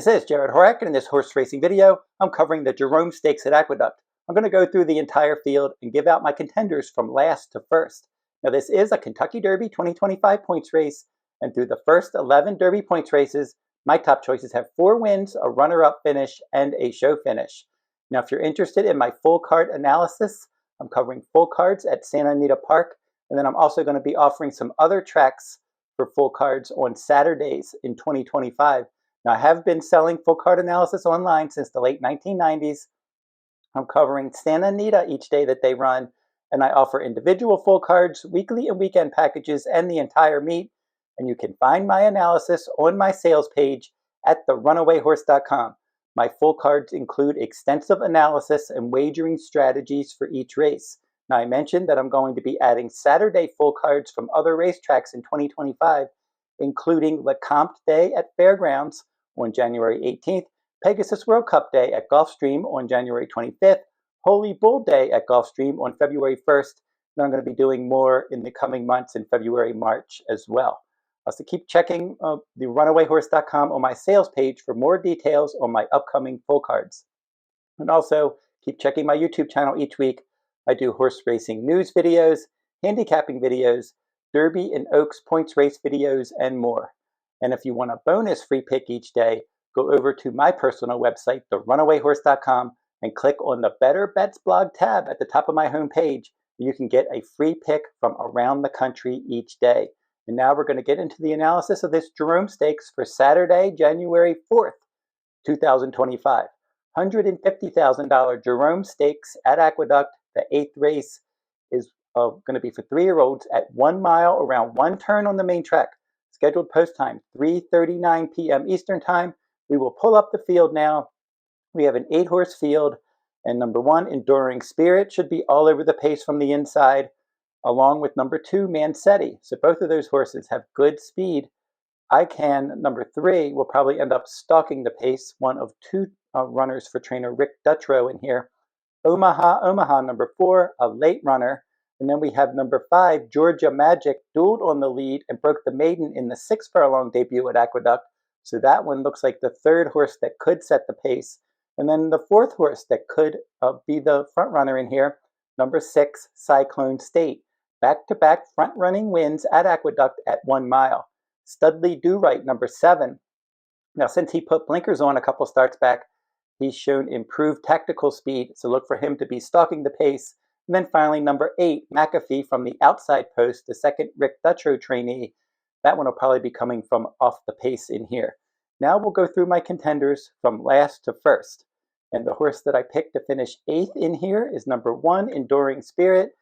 This is Jarrod Horak, and in this horse racing video, I'm covering the Jerome Stakes at Aqueduct. I'm going to go through the entire field and give out my contenders from last to first. Now this is a Kentucky Derby 2025 points race, and through the first 11 Derby points races, my top choices have 4 wins, a runner-up finish, and a show finish. Now if you're interested in my full card analysis, I'm covering full cards at Santa Anita Park, and then I'm also going to be offering some other tracks for full cards on Saturdays in 2025. Now, I have been selling full card analysis online since the late 1990s. I'm covering Santa Anita each day that they run, and I offer individual full cards, weekly and weekend packages, and the entire meet. And you can find my analysis on my sales page at therunawayhorse.com. My full cards include extensive analysis and wagering strategies for each race. Now, I mentioned that I'm going to be adding Saturday full cards from other racetracks in 2025, including LeCompte Day at Fairgrounds on January 18th, Pegasus World Cup Day at Gulfstream on January 25th, Holy Bull Day at Gulfstream on February 1st, and I'm going to be doing more in the coming months in February, March as well. So keep checking the runawayhorse.com on my sales page for more details on my upcoming full cards. And also keep checking my YouTube channel each week. I do horse racing news videos, handicapping videos, Derby and Oaks points race videos, and more. And if you want a bonus free pick each day, go over to my personal website, therunawayhorse.com, and click on the Better Bets blog tab at the top of my homepage. You can get a free pick from around the country each day. And now we're going to get into the analysis of this Jerome Stakes for Saturday, January 4th, 2025. $150,000 Jerome Stakes at Aqueduct. The 8th race is going to be for 3-year-olds at 1 mile around 1 turn on the main track. Scheduled post time, 3:39 p.m. Eastern Time. We will pull up the field now. We have an 8-horse field, and number 1, Enduring Spirit, should be all over the pace from the inside, along with number 2, Mansetti. So both of those horses have good speed. Ican, number 3, will probably end up stalking the pace, one of 2 runners for trainer Rick Dutrow in here. Omaha, number 4, a late runner. And then we have number 5, Georgia Magic, dueled on the lead and broke the maiden in the 6 furlong debut at Aqueduct. So that one looks like the 3rd horse that could set the pace. And then the 4th horse that could be the front runner in here, number 6, Cyclone State. Back-to-back front-running wins at Aqueduct at 1 mile. Studlydoright, number 7. Now, since he put blinkers on a couple starts back, he's shown improved tactical speed, so look for him to be stalking the pace. And then finally, number 8, McAfee from the outside post, the 2nd Rick Dutrow trainee. That one will probably be coming from off the pace in here. Now we'll go through my contenders from last to first. And the horse that I picked to finish 8th in here is number 1, Enduring Spirit.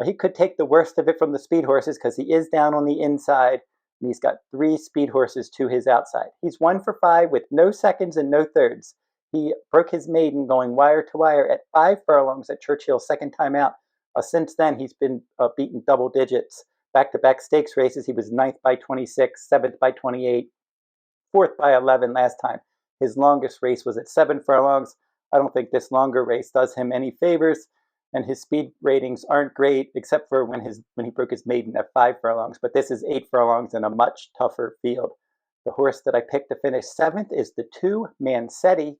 He could take the worst of it from the speed horses because he is down on the inside, and he's got 3 speed horses to his outside. He's 1 for 5 with no seconds and no thirds. He broke his maiden going wire to wire at 5 furlongs at Churchill's second time out. Since then, he's been beaten double digits. Back-to-back stakes races, he was 9th by 26, 7th by 28, 4th by 11 last time. His longest race was at 7 furlongs. I don't think this longer race does him any favors, and his speed ratings aren't great, except for when he broke his maiden at 5 furlongs. But this is 8 furlongs in a much tougher field. The horse that I picked to finish 7th is the 2, Mansetti.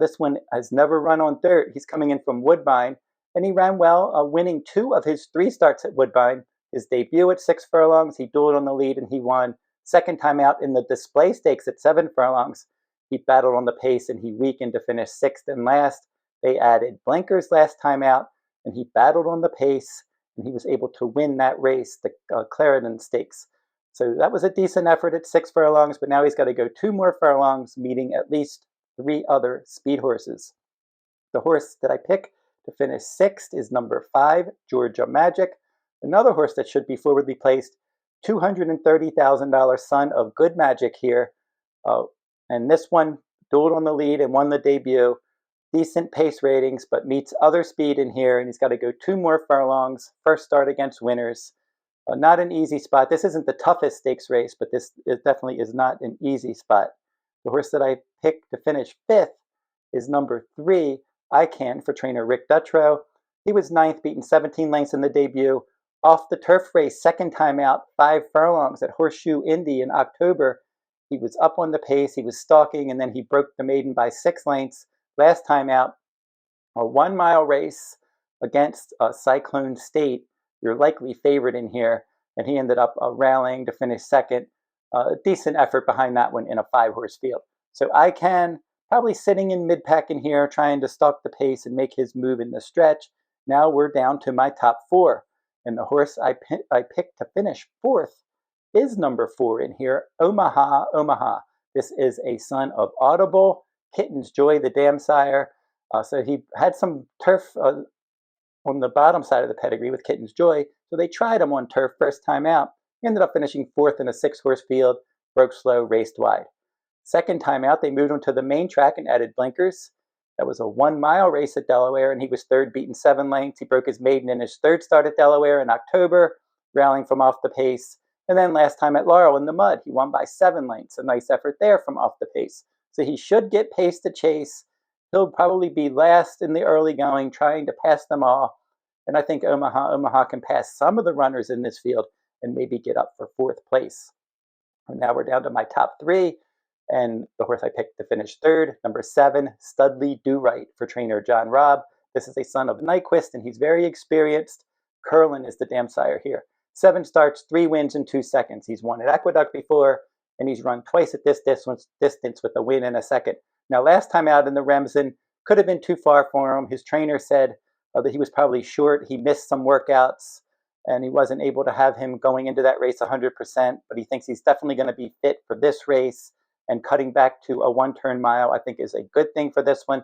This one has never run on dirt. He's coming in from Woodbine, and he ran well, winning 2 of his 3 starts at Woodbine. His debut at 6 furlongs, he dueled on the lead, and he won. Second time out in the Display Stakes at 7 furlongs, he battled on the pace, and he weakened to finish 6th and last. They added blinkers last time out, and he battled on the pace, and he was able to win that race, the Clarendon Stakes. So that was a decent effort at 6 furlongs, but now he's got to go 2 more furlongs, meeting at least 3 other speed horses. The horse that I pick to finish 6th is number 5, Georgia Magic. Another horse that should be forwardly placed, $230,000 Son of Good Magic here. And this one dueled on the lead and won the debut. Decent pace ratings, but meets other speed in here, and he's got to go 2 more furlongs. First start against winners. Not an easy spot. This isn't the toughest stakes race, but this definitely is not an easy spot. The horse that I picked to finish 5th is number 3, Ican, for trainer Rick Dutrow. He was 9th, beaten 17 lengths in the debut. Off the turf race, second time out, 5 furlongs at Horseshoe Indy in October. He was up on the pace, he was stalking, and then he broke the maiden by 6 lengths. Last time out, a 1 mile race against Cyclone State, your likely favorite in here, and he ended up rallying to finish second. A decent effort behind that one in a 5-horse field. So Ican probably sitting in mid-pack in here, trying to stalk the pace and make his move in the stretch. Now we're down to my top 4. And the horse I picked to finish 4th is number 4 in here, Omaha, Omaha. This is a son of Audible, Kitten's Joy, the dam sire. So he had some turf on the bottom side of the pedigree with Kitten's Joy. So they tried him on turf first time out. He ended up finishing 4th in a 6-horse field, broke slow, raced wide. Second time out, they moved him to the main track and added blinkers. That was a 1-mile race at Delaware, and he was 3rd, beaten 7 lengths. He broke his maiden in his 3rd start at Delaware in October, rallying from off the pace. And then last time at Laurel in the mud, he won by 7 lengths. A nice effort there from off the pace. So he should get pace to chase. He'll probably be last in the early going, trying to pass them all. And I think Omaha can pass some of the runners in this field and maybe get up for 4th place. And now we're down to my top 3. And the horse I picked to finish 3rd, number 7, Studlydoright for trainer John Robb. This is a son of Nyquist, and he's very experienced. Curlin is the dam sire here. 7 starts, 3 wins in 2 seconds. He's won at Aqueduct before, and he's run twice at this distance with a win and a second. Now, last time out in the Remsen, could have been too far for him. His trainer said that he was probably short. He missed some workouts, and he wasn't able to have him going into that race 100%, but he thinks he's definitely going to be fit for this race. And cutting back to a 1-turn mile, I think, is a good thing for this one.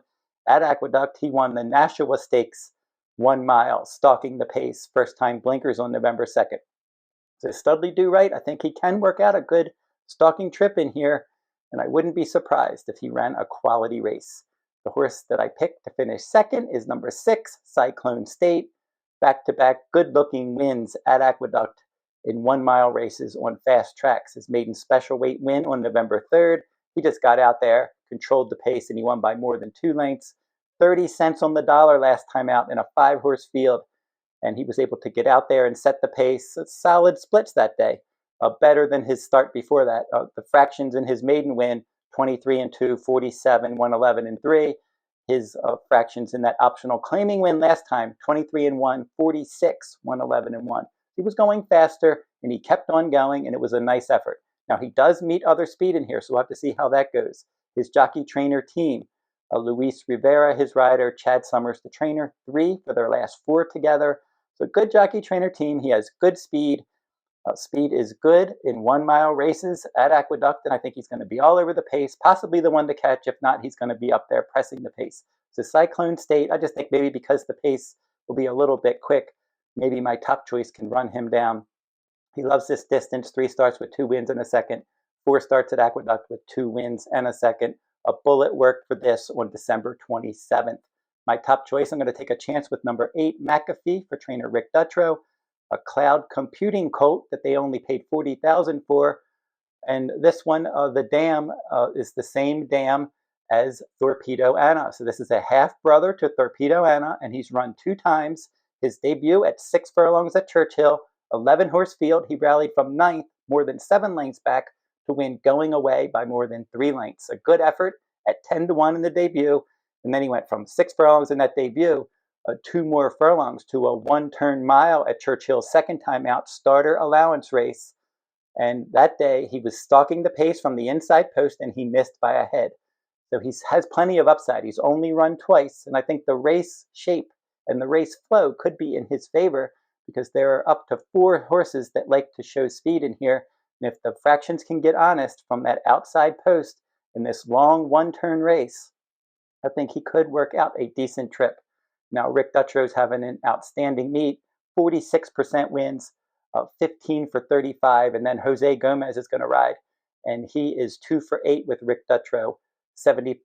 At Aqueduct, he won the Nashua Stakes 1 mile, stalking the pace, first time blinkers on November 2nd. So Studlydoright, I think he can work out a good stalking trip in here, and I wouldn't be surprised if he ran a quality race. The horse that I picked to finish 2nd is number 6, Cyclone State. Back-to-back good-looking wins at Aqueduct in 1-mile races on fast tracks. His maiden special weight win on November 3rd. He just got out there, controlled the pace, and he won by more than 2 lengths. 30 cents on the dollar last time out in a 5-horse field. And he was able to get out there and set the pace. Solid splits that day, better than his start before that. The fractions in his maiden win, 23 and 2, 47, 111 and 3. His fractions in that optional claiming win last time, 23 and 1, 46, 111 and 1. He was going faster, and he kept on going, and it was a nice effort. Now, he does meet other speed in here, so we'll have to see how that goes. His jockey trainer team, Luis Rivera, his rider, Chad Summers, the trainer, 3 for their last 4 together. So good jockey trainer team. He has good speed. Speed is good in 1-mile races at Aqueduct, and I think he's going to be all over the pace, possibly the one to catch. If not, he's going to be up there pressing the pace. So Cyclone State, I just think maybe because the pace will be a little bit quick, maybe my top choice can run him down. He loves this distance, 3 starts with 2 wins and a second, 4 starts at Aqueduct with 2 wins and a second. A bullet worked for this on December 27th. My top choice, I'm going to take a chance with number 8, McAfee for trainer Rick Dutrow, a cloud computing colt that they only paid $40,000 for. And this one, the dam is the same dam as Torpedo Anna. So this is a half-brother to Torpedo Anna, and he's run 2 times. His debut at 6 furlongs at Churchill, 11-horse field. He rallied from 9th, more than 7 lengths back, to win going away by more than 3 lengths. A good effort at 10-1 in the debut. And then he went from 6 furlongs in that debut, 2 more furlongs to a 1-turn mile at Churchill's second time out starter allowance race. And that day he was stalking the pace from the inside post, and he missed by a head. So he has plenty of upside. He's only run twice, and I think the race shape and the race flow could be in his favor because there are up to 4 horses that like to show speed in here. And if the fractions can get honest from that outside post in this long 1-turn race, I think he could work out a decent trip. Now, Rick Dutrow's having an outstanding meet, 46% wins, 15 for 35, and then Jose Gomez is going to ride, and he is 2 for 8 with Rick Dutrow. 75%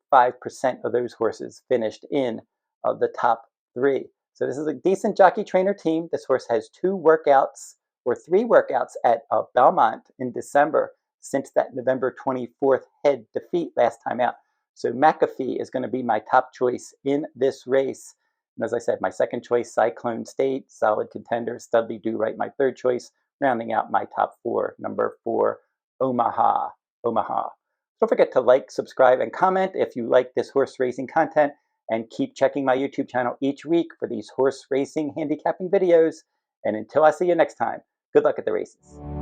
of those horses finished in the top 3. So this is a decent jockey trainer team. This horse has 2 workouts or 3 workouts at Belmont in December since that November 24th head defeat last time out. So McAfee is going to be my top choice in this race. And as I said, my second choice, Cyclone State, solid contender. Studlydoright, my third choice, rounding out my top 4. Number 4, Omaha. Omaha. Don't forget to like, subscribe, and comment if you like this horse racing content, and keep checking my YouTube channel each week for these horse racing handicapping videos. And until I see you next time, good luck at the races.